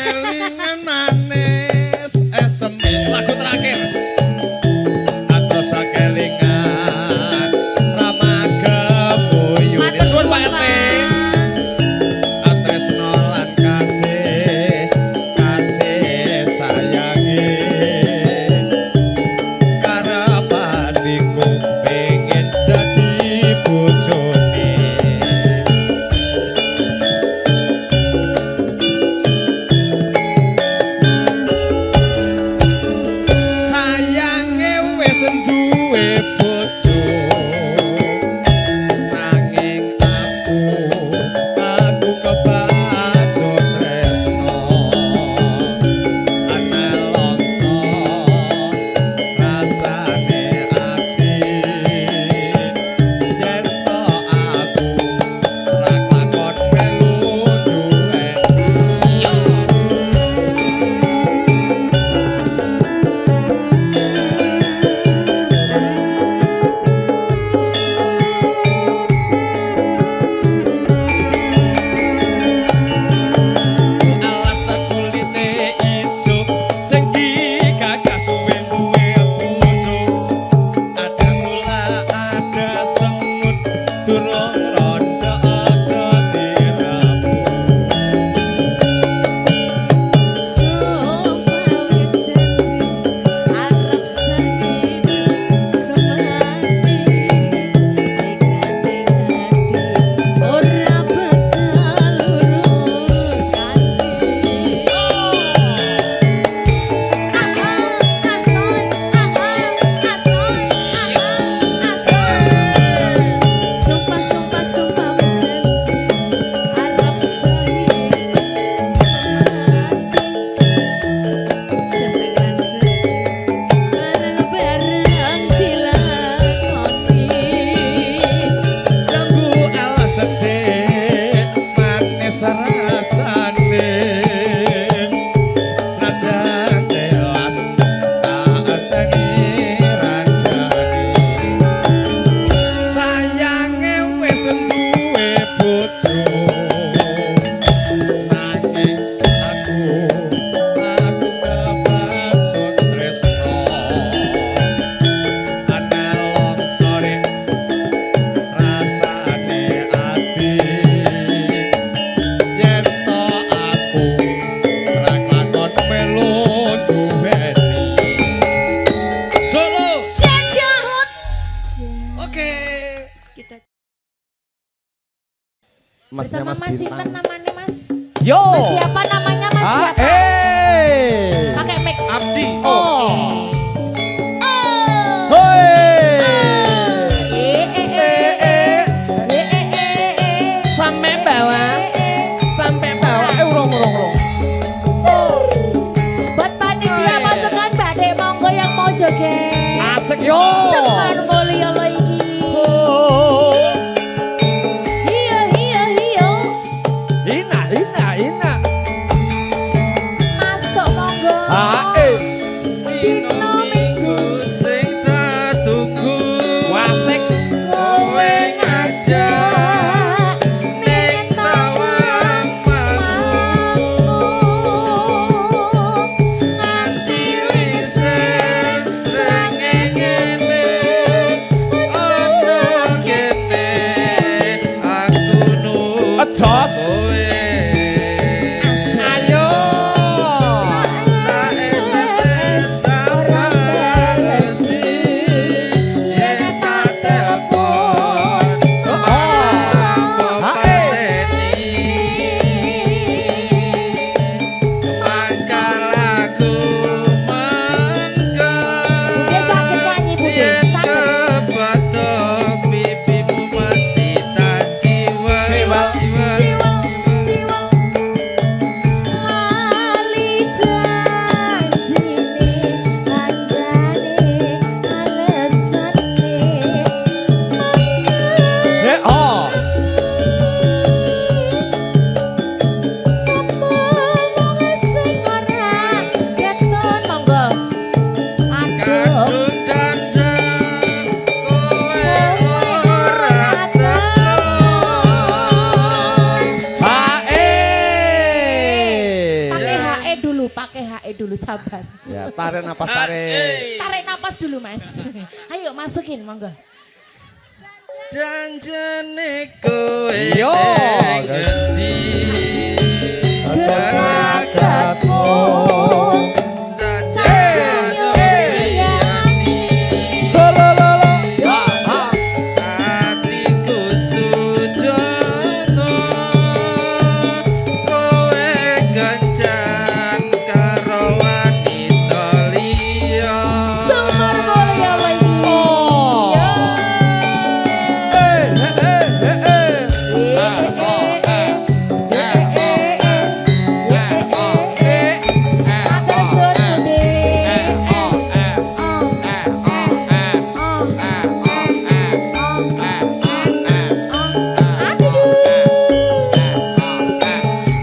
kelingan manis esemi lagu terakhir atas kelingan ramaga boyo suwun Pak RT atres nolan kasih kasih sayangi karepaniku pengen dadi bojone sayange wis duwe bojo nanging aku kebajo tresno ana longso rasane ati yen to aku lakon melu duweni alas kulite ijo sing digagas suwe duwe bojo ada mula ada semut durung rondo aja diramu jambu alas sedih manis rasane senajan telas tak arteni randani sayange wis duwe bojo nanging aku kebajo tresno ana longsore rasane ati yen to aku ra lakon melu duweni solo Jajahut. oke Kita Masnya bersama Mas Mas Sinten Bintang. namanya Mas. Yo. Mas siapa namanya Mas siapa? Pakai mic. Abdi Oh. Hoi. Sampai bawah. Sampai bawah. Urung. Buat panitia masukkan badai monggo yang mau joget. Asik yo. Semar mulia lo iki. Hiyo. Ina. Masuk monggo. Dino minggu sing tak tunggu Wasik. kowe ngajak ning tawang mammu nganti lisih srengenge ono kene aku nunggu Ejos. Ayo. SMS ora balesi yen tak telepon Bude sakit nyanyi Bude sakit jiwa dulu, pakai HE dulu, sabar. Ya, tarik napas tarik. Tarik napas dulu, Mas. Ayo masukin, monggo. Janjane kowe Yo, ngendi Gelagatmu. Solololo. Hatiku sujono kowe kencan karo wanita liya. Sumber mulia lagi. Oh. Yo. Matur suwun, Budi.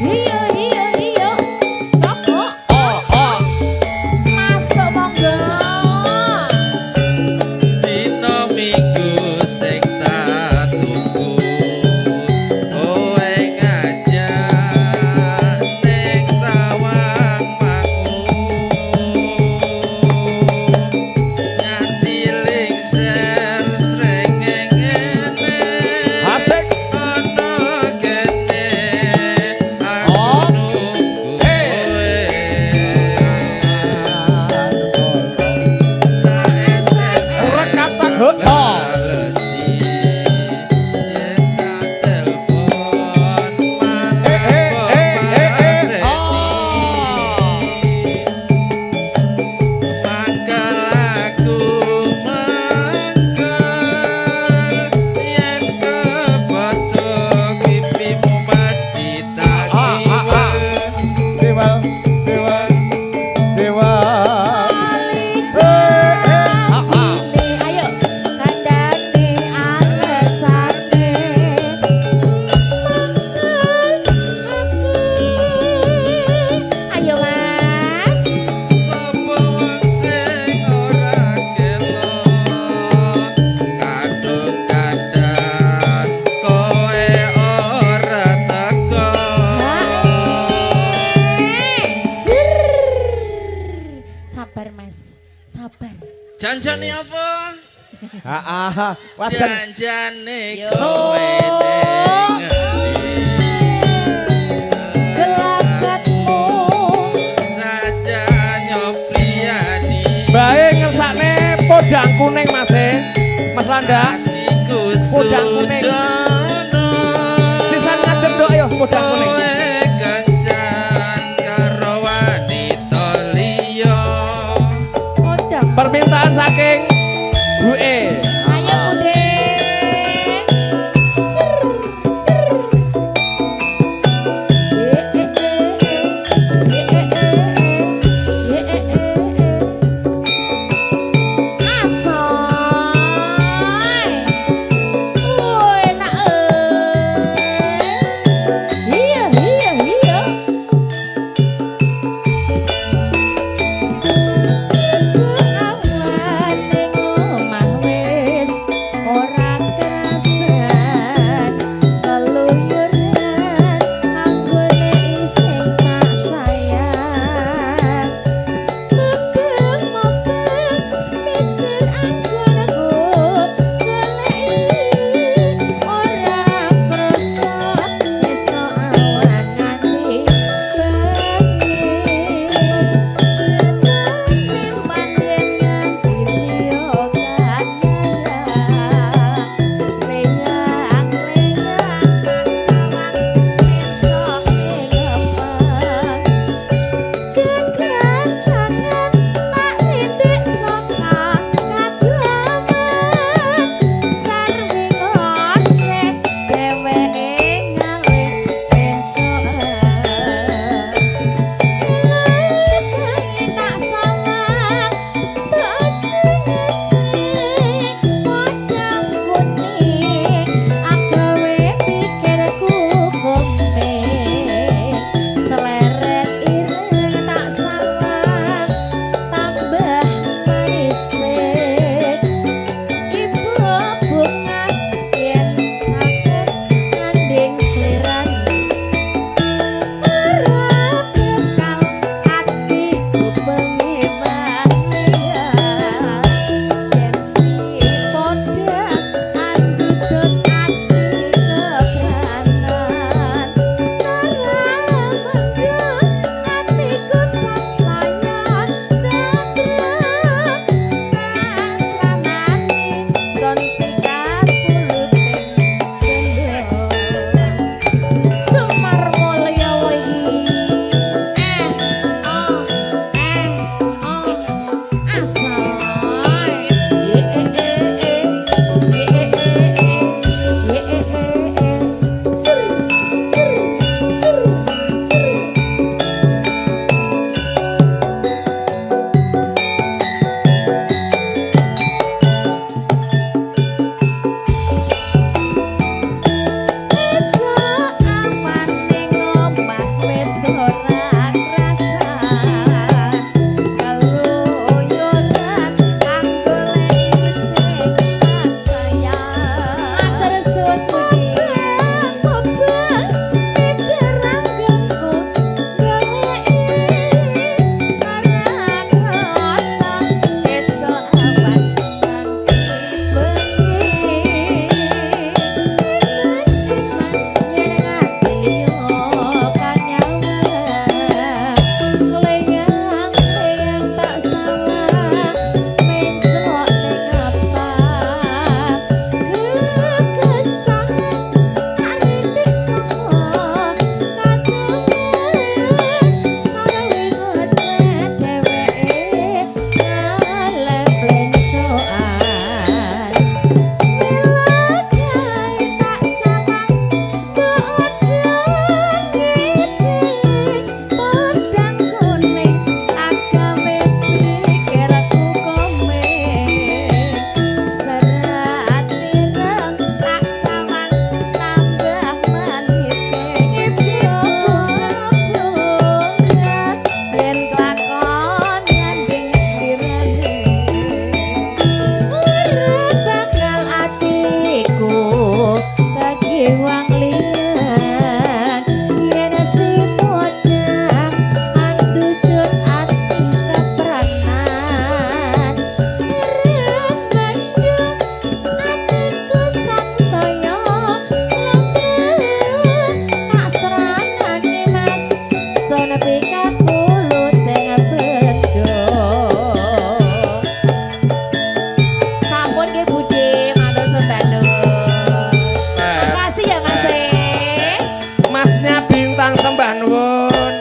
Iyo, iyo, iyo. Sopo? Masuk monggo. Dina minggu sing tak tunggu kowe ngajak ning tawang mangu nganti lingser srengenge Asik. ana kene Oh. aku nunggu kowe tak esek Rekat tak oh. Alesi yen tak telepon mangkel aku mangkel yen kebetul pipimu pasti tak iwal Jiwa, jiwa, jiwa. Ayo, kandane alesane. Ayo, Mas. sapa wong sing ora kelo kadung-kadang kowe ora teko Sabar, Mas. Sabar. janjane apa Wajan. janjane Yo. kowe ning ngendi Gelagatmu. saja nyopliani Bae ngersakne podang kuning Mas Mas Landa. hatiku Podang kuning. sujono Sisan ngadep dok ayo podang kuning. kowe kencan karo wanita liya Kodang. Permintaan saking Bu E. Ayo, Bude. Asoy. Enak. Iya. Yen pikat mulut teng bedo. Sampun nggih Budi, matur sembah nuwun. Makasih ya Mas. Masnya bintang sembah nuwun.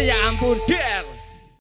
Ya ampun, Dek.